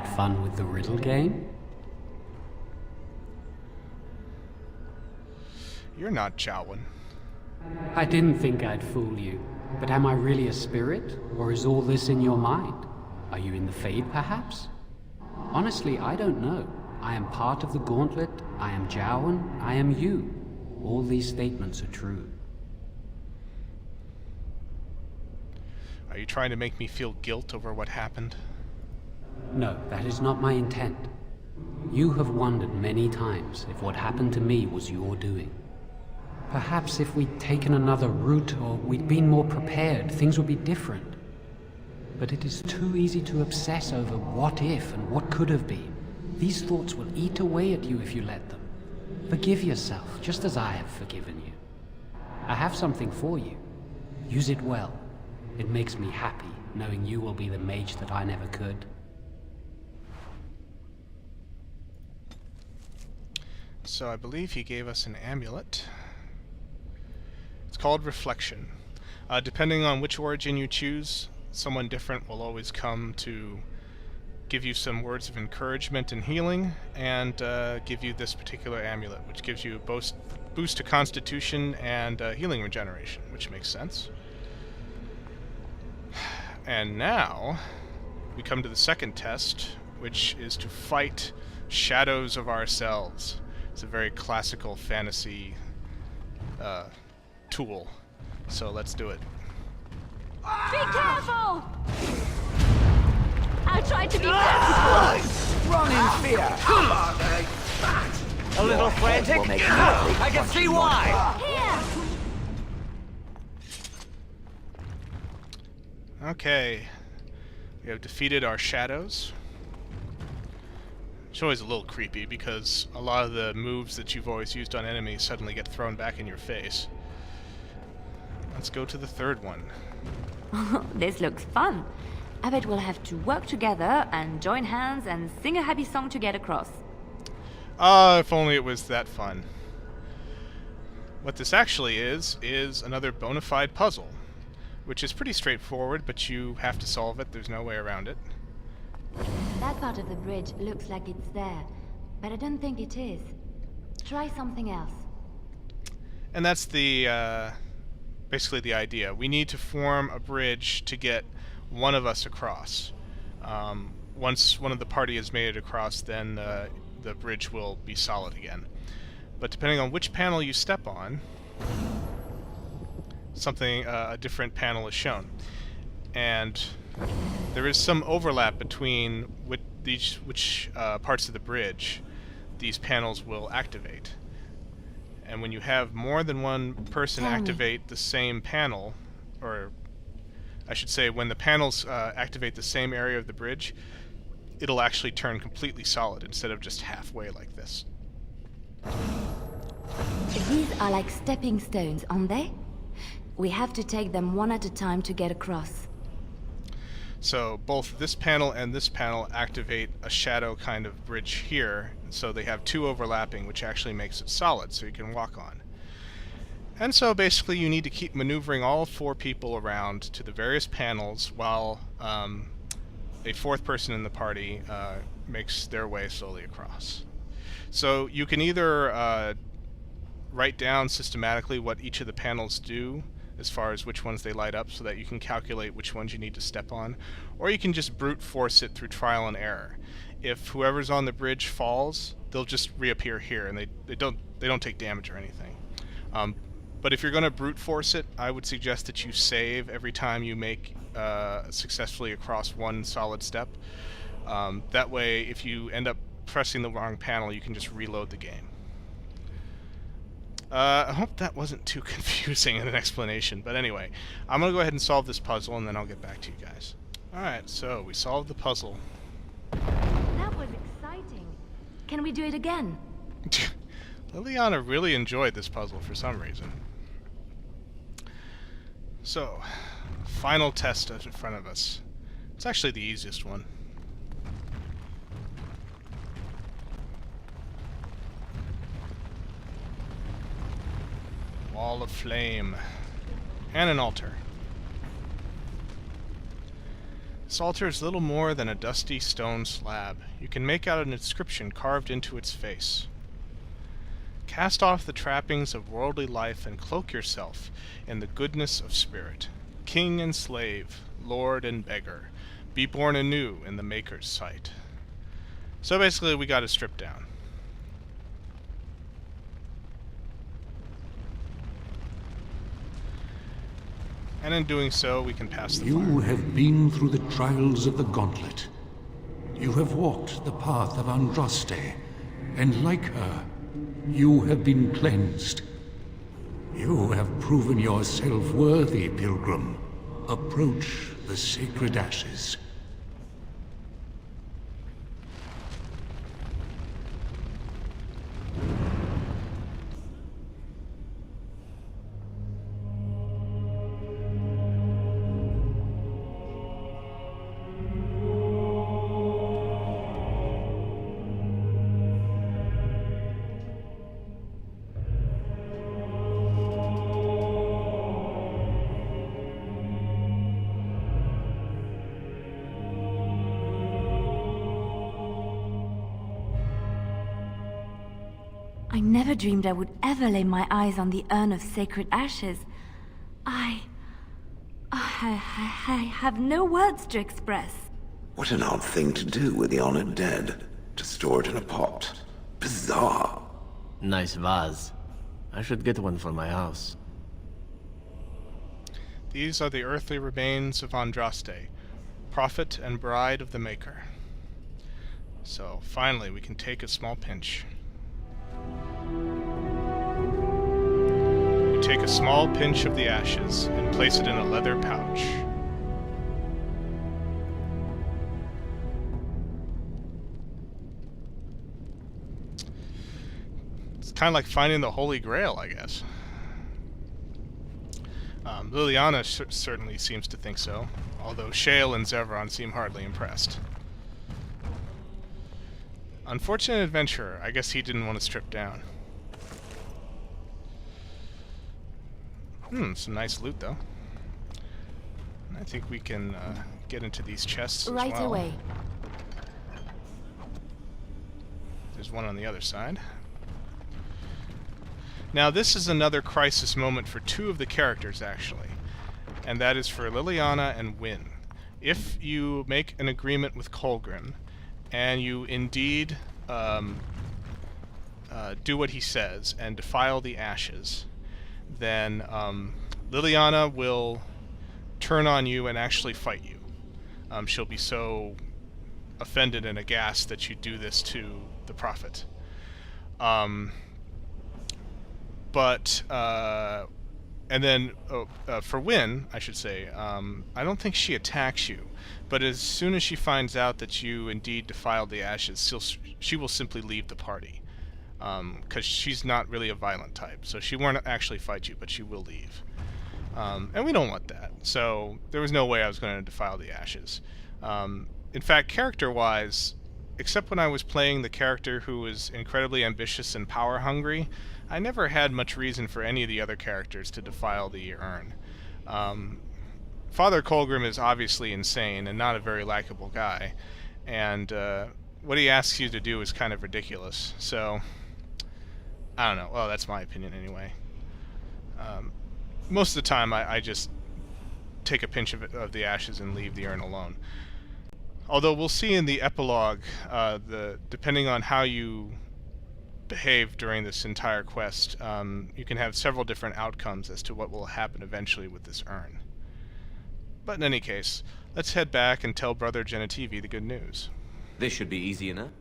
had fun with the riddle game? You're not Jowan. I didn't think I'd fool you, but am I really a spirit, or is all this in your mind? Are you in the Fade, perhaps? Honestly, I don't know. I am part of the Gauntlet, I am Jowan, I am you. All these statements are true. Are you trying to make me feel guilt over what happened? No, that is not my intent. You have wondered many times if what happened to me was your doing. Perhaps if we'd taken another route or we'd been more prepared, things would be different. But it is too easy to obsess over what if and what could have been. These thoughts will eat away at you if you let them. Forgive yourself, just as I have forgiven you. I have something for you. Use it well. It makes me happy, knowing you will be the mage that I never could. So I believe he gave us an amulet. It's called Reflection. Depending on which origin you choose, someone different will always come to give you some words of encouragement and healing, and give you this particular amulet, which gives you a boost to Constitution and healing regeneration, which makes sense. And now, we come to the second test, which is to fight shadows of ourselves. It's a very classical fantasy tool, so let's do it. Be careful! I tried to be sensible! Run in fear! Come on, a little frantic? I can see why! Here! Okay, we have defeated our shadows. It's always a little creepy because a lot of the moves that you've always used on enemies suddenly get thrown back in your face. Let's go to the third one. This looks fun. I bet we'll have to work together and join hands and sing a happy song to get across. If only it was that fun. What this actually is another bona fide puzzle, which is pretty straightforward, but you have to solve it. There's no way around it. That part of the bridge looks like it's there, but I don't think it is. Try something else. And that's the, basically the idea. We need to form a bridge to get one of us across. Once one of the party has made it across, then the bridge will be solid again. But depending on which panel you step on, a different panel is shown. And there is some overlap between which parts of the bridge these panels will activate. And when you have more than one person activate the same panel, or I should say when the panels activate the same area of the bridge, it'll actually turn completely solid instead of just halfway like this. These are like stepping stones, aren't they? We have to take them one at a time to get across. So both this panel and this panel activate a shadow kind of bridge here, so they have two overlapping, which actually makes it solid, so you can walk on. And so basically you need to keep maneuvering all four people around to the various panels while a fourth person in the party makes their way slowly across. So you can either write down systematically what each of the panels do, as far as which ones they light up, so that you can calculate which ones you need to step on, or you can just brute force it through trial and error. If whoever's on the bridge falls, they'll just reappear here, and they don't take damage or anything. But if you're going to brute force it, I would suggest that you save every time you make successfully across one solid step. That way, if you end up pressing the wrong panel, you can just reload the game. I hope that wasn't too confusing in an explanation, but anyway, I'm going to go ahead and solve this puzzle, and then I'll get back to you guys. Alright, so we solved the puzzle. That was exciting. Can we do it again? Liliana really enjoyed this puzzle for some reason. So, final test is in front of us. It's actually the easiest one. Wall of flame. And an altar. This altar is little more than a dusty stone slab. You can make out an inscription carved into its face. Cast off the trappings of worldly life and cloak yourself in the goodness of spirit. King and slave, lord and beggar, be born anew in the Maker's sight. So basically we got to strip down. And in doing so, we can pass the fire. You have been through the trials of the Gauntlet. You have walked the path of Andraste, and like her, you have been cleansed. You have proven yourself worthy, pilgrim. Approach the sacred ashes. I never dreamed I would ever lay my eyes on the urn of sacred ashes. I have no words to express. What an odd thing to do with the honored dead. To store it in a pot. Bizarre. Nice vase. I should get one for my house. These are the earthly remains of Andraste, prophet and bride of the Maker. So, finally, we can take a small pinch. We take a small pinch of the ashes and place it in a leather pouch. It's kind of like finding the Holy Grail, I guess. Liliana certainly seems to think so, although Shale and Zevron seem hardly impressed. Unfortunate adventurer. I guess he didn't want to strip down. Some nice loot, though. And I think we can get into these chests as well. Right away. There's one on the other side. Now, this is another crisis moment for two of the characters, actually. And that is for Liliana and Wynne. If you make an agreement with Colgrim, and you indeed do what he says and defile the ashes, then Liliana will turn on you and actually fight you. She'll be so offended and aghast that you do this to the Prophet. And then for Wynne, I should say, I don't think she attacks you, but as soon as she finds out that you indeed defiled the ashes, she will simply leave the party, because she's not really a violent type, so she won't actually fight you, but she will leave. And we don't want that, so there was no way I was going to defile the ashes. In fact, character-wise, except when I was playing the character who was incredibly ambitious and power-hungry, I never had much reason for any of the other characters to defile the urn. Father Colgrim is obviously insane and not a very likable guy, and what he asks you to do is kind of ridiculous, so I don't know. Well, that's my opinion anyway. Most of the time I just take a pinch of the ashes and leave the urn alone. Although we'll see in the epilogue, depending on how you behave during this entire quest, you can have several different outcomes as to what will happen eventually with this urn. But in any case, let's head back and tell Brother Genetivi the good news. This should be easy enough.